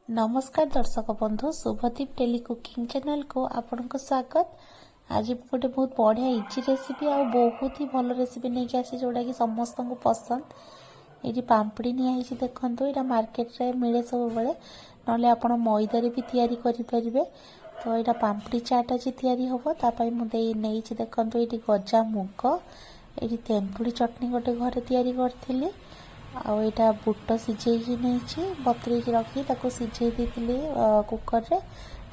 नमस्कार दर्शक बंधु शुभदीप टेली कुकिंग चैनल को आपन को स्वागत। आज गोटे बहुत बढ़िया इजी रेसिपी आ बहुत ही भल रेसिपी नहीं कि आसी जोड़ा कि समस्त को पसंद। ये पांपड़ी निहाई देखो यहाँ मार्केट रे मिले सब बेले ना आप मैदारे भी तैयारी करें। तो यहाँ पांपड़ी चाट आज तैयारी हम तापाई मुझे देखो ये गजा मुग ये तेंतुड़ी चटनी गोटे घरे तैयारी करी आईटा बुट सिझे नहीं बतरे रखी सिझे दी कुकर रे।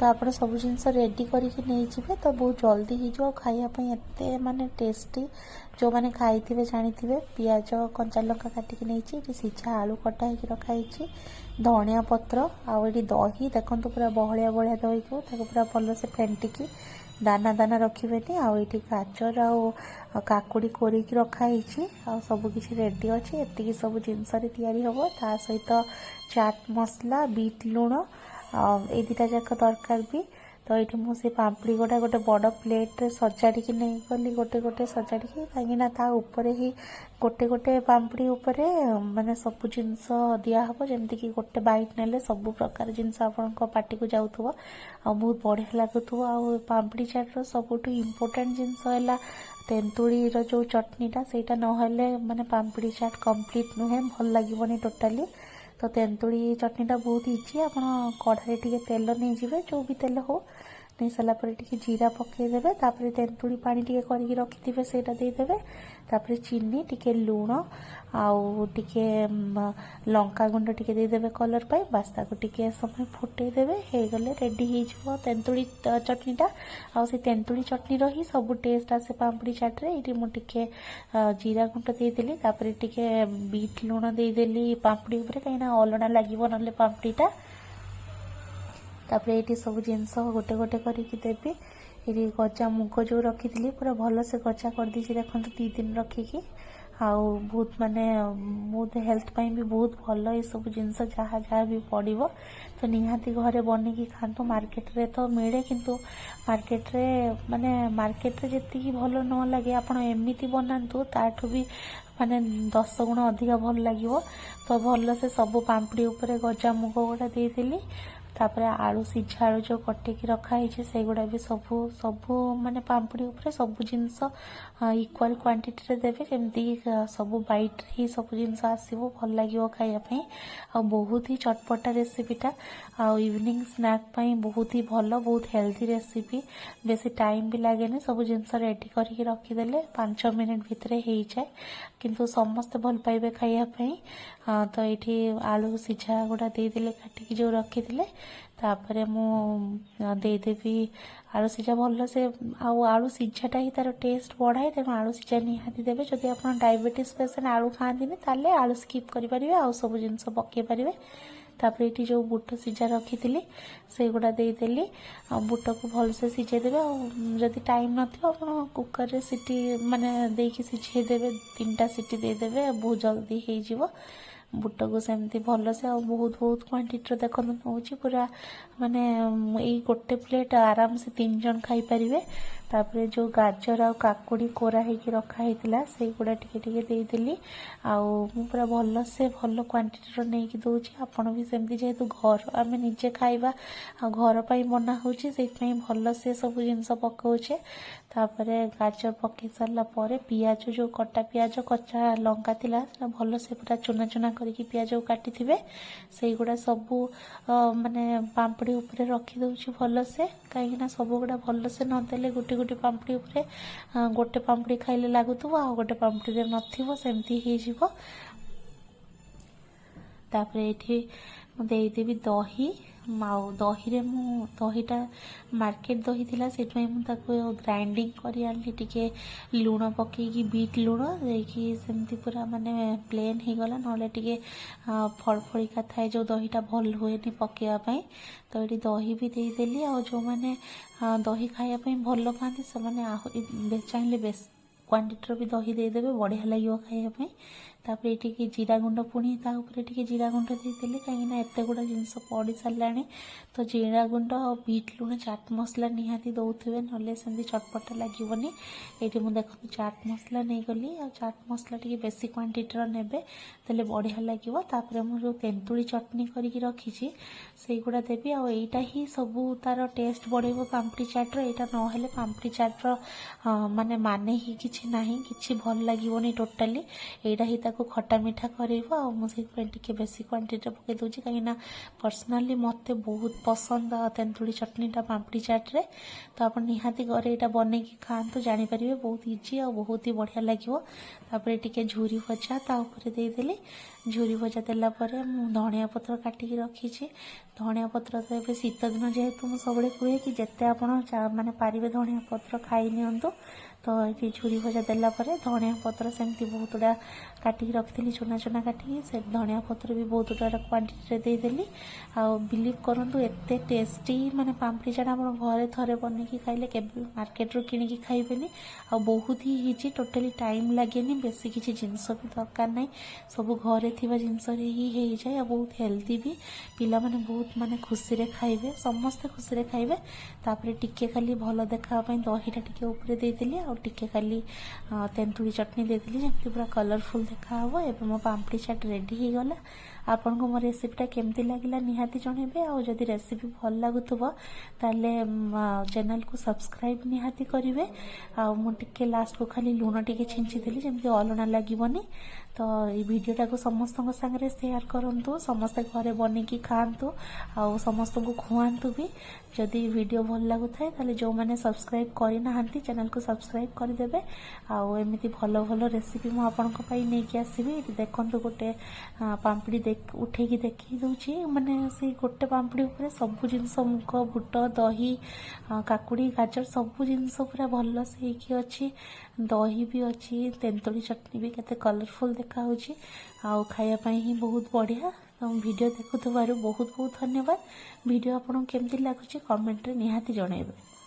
तो आप सब जिन रेडी करके नहीं तो बहुत जल्दी हो खायापी एत माने टेस्टी जो मैंने खाई थे जानी पियाज कंचा लंका काटिक नहीं सीझा आलू कटा हो रखाई धनिया पत्र आड़ी दही देखो पूरा बहलिया बहलिया दही को पूरा भल से फेंटिकी दाना दाना रखिबेनी आईटी गाजर आ काकुड़ी कोरिकी रखाई सबकि रेडी अच्छे एति सब जिनस तैयारी हम ता सहित चाट मसला बीट लुण ए दुटा जाक दरकार भी। तो ये मुझे पांपड़ी गोटा गोटे बड़ प्लेट रे सजाड़ी नहीं गली गोटे गोटे सजाड़ी कहीं ता ही गोटे गोटे पांपड़ी उपरे माने सब जिनस दिहब जमती कि गोटे बाइट नेले सब प्रकार जिनस आपण पार्टी को जाऊथुव आ बहुत बढ़िया लागुथुव। आ पांपड़ी चाट रो सबुठु इम्पोर्टेंट जिनस है तेंतुड़ी रो जो चटनीटा सेटा नहले माने पांपड़ी चाट कंप्लीट नुहे भल लागिबनी टोटाली। तो तेंतुड़ी चटनीटा बहुत इजी आप कढ़ाई टे तेल नहीं जाए जो भी तेल हो नहीं सारा जीरा पकईदे तापर तेंतुड़ी पानी टे करके रखिथे से देदेवे तापर चीनी टिके लुण आउ टिके लंका गुंड टिके देदेवे कलर पाई बास ताको टिके समय फुटेदेवे हो गले रेडी हो तेंतुड़ी चटनीटा आउ से तेंतुड़ी चटनी रही सब टेस्ट आसे पांपड़ी चाट रे। ये मुझे जीरा गुंड देदेली तापर टिके बीट लुण देदेली पांपड़ी उपरे कहीं अलड़ा लगे ना पांपड़ीटा तापर ये सब जिनस गोटे गोटे करके देवी। ये गजा मुग जो रखी पूरा भल से गजा कर दी देखो 2 दिन रखिकी आउ बहुत माने बहुत हेल्थ पाई भी बहुत भल ये सब जिनस जहाँ जहाँ भी पड़ो तो निहाती घरे बनिकी खातु। मार्केट रे तो मिले किंतु मार्केट रे माने मार्केट रे जी भल न लगे आप एमती बनातु ताठू भी माने 10 गुण अधिक भल लगे। तो भल से सब पांपड़ी उपरे गजा मुग गुड़ा देदेली तापर आलू सीझा आलू जो कटेकी रखाई से गुड़ा भी सबू सबू माने पांपड़ी उपरे सबू जिनस इक्वाल क्वांटिटी रे देवे जमती सबू बाइट ही सबू जिनस आसो भल लगे खायापी आ बहुत ही चटपटा रेसिपीटा आ इवनिंग स्नैक पाई बहुत ही भल बहुत हेल्दी रेसिपी बेसी टाइम भी लगे सब जिनस रेडी करके रखीदे 5 मिनिट भितर हो जाए किंतु समस्ते भल पाइबे खायापी। तो ये आलू सीझा गुड़ा देदेले काटिकी जो रखी तापरे मु देदेवी आलू सीझा भल से आलू सीझाटा ही तार टेस्ट बढ़ाए तेणु आलू सीझा निहाती देवे। जदि आप डायबिटीज पेसेंट आलू खाती ताले आलू स्किप करेंगे आउ सब जिनस पकई पारे। तापर ये जो बुट सीझा रखी से गुड़ा देदेली बुट को भल से सिझेदेवे जदि टाइम न कुकर रे सीटी माने देकी सिझेदेवे 3टा सीटी देदेवे बहुत जल्दी हो बुट को सेमती भल से बहुत बहुत क्वांटिटी देखो नौ पूरा माने यही गोटे प्लेट आराम से 3 जन खाई पारिबे। तापर जो गाजर आ काकुड़ी कोरा होगी रखाई से गुड़ा टिके देदेली आउ पूरा भल से भल क्वांटिटी नहीं दौची आपण भी सेमती जेहेतु घर आम निजे खाइबा घर पर बना होची भल से सब जिनस पकाउछे। तापर गाजर पकई सारा पर पियाज जो कटा पियाज कच्चा लंका थिला भल से पूरा चुना चुना करके पियाज को काटी थे से गुड़ा सबू माने पांपड़ी उपरे रखी दउची भल से कहीं सब गुड़ा भल से नदेले गोटे गोटे पांपड़ी उपरे गोटे पांपड़ी खाइले लागुथुव आ गोटे पांपड़ी रे नथिव सेमती ही जीवो। तापर ये देदेवी दही माउ दही रे मु दहीटा मार्केट दही थिला सेटमै मु ताको ग्राइंडिंग करी आनली टिके लुण पकेकी बीट लुण देकी सेमती पूरा माने प्लेन ही गला नले टिके फड़फड़िका थाए जो दहीटा भल हुएनी पकेया पई। तो ये दही भी देदेली आ जो माने दही खाया पई भल पाती से माने चाहिए बेस क्वांटिटी भी दही देदेवे बढ़िया लगे खायापी। तापर ये जीरा गुंड पुणी ता जीरा गुंड देदेली कहीं एत गुड़ा जिनस पड़ सारा तो जीरा गुंड और बीट लुण चाट मसला निहाती दौथे ना सेमती चटपटा लगे ये मुझे देखो चाट मसला नहीं गली आ चाट मसला टी बेसी क्वांटिटी नेबे तेल बढ़िया लगे मुझे जो तेंतुली चटनी करके रखी से गुड़ा देवी आईटा ही सबू तार टेस्ट बढ़ेब पाम्पड़ी चाट्र यहाँ ना पाम्पड़ी चाट्र माने माने ही किसी ना कि भल लगे टोटाली यहाँ ही ताको खटा मिठा कर बेसी क्वांटिटी पकई दूसरी कहीं पर्सनाली मत बहुत पसंद तेंतुली चटनीटा पाम्पड़ी चाट्रे तो आप निहाती घरे यहाँ बन खातु जानीपर बहुत इजी और बहुत ही बढ़िया लगे टे झुरी भजा देदेली झुरी भजा देलापर धनिया पत्र काटिकी रखी धनिया पत्र तो ये शीत दिन जेहेतु मुझे सब कहे कि जिते आप माने पारे धनिया पत्र खाई नियंतु तो ये झुरी भजा देलापर धनिया पत्र सेमती बहुत गुड़ा काटिकी रखी चुना चुना काटिकी से धनिया पत्र भी बहुत गुड़ा क्वांटिटी देदेली आ बिलीव करूँ एत टेस्टी माने पाम्पड़ी चाट आप घरे थे बनईकि खाइले के मार्केट रू किणी खाइबेनी आ बहुत ही इजी टोटाली टाइम लगे बेसी किसी जिनस भी दरकार ना सब घरे थिबा जिनस ही हो जाए बहुत हेल्दी भी पिला माने बहुत माने खुशी रे खाइबे समस्ते खुशी रे खाइबे तापरे टिके खाली भल देखा दहीटा टिके ऊपर देदेली आ टिके खाली तेंतुली चटनी देदेली जमी पूरा कलरफुल देखा हे एवं मो पाम्पड़ी चाट रेडी हो गला आपन को मो रेसिपीटा केमती लगिला निहाती जणेबे आ जदि रेसिपी भल लागुथबो ताले चैनल को सब्सक्राइब निहाती करिवे आ मो टिके लास्ट को खाली लूण टिके छिंची देली जमी अलणा लागिबनी तो ये वीडियोटा को समस्त सागरे शेयर करंतु समस्ते घरे बनिकी खातु आ समस्त को खुआंतु भी जदि वीडियो भल लगुए ताले जो मैंने सब्सक्राइब करना चैनल को सब्सक्राइब करदेवे आमती भल भल रेसिपी मुझे नहीं आसबि देखते गोटे पाम्पड़ी उठेकी देखी दूची माने से गोटे पाम्पड़ी उपर सब जिनस मुग बुट दही काकुड़ी गाजर सब जिनस पूरा भल से अच्छी दही भी अच्छी तेंतुली चटनी भी केते कलरफुल देखा खायापाई ही बहुत बढ़िया वीडियो देखुथिबारु बहुत बहुत धन्यवाद वीडियो आपन केमती लागुची कमेंट रे निहाती जणाइबे।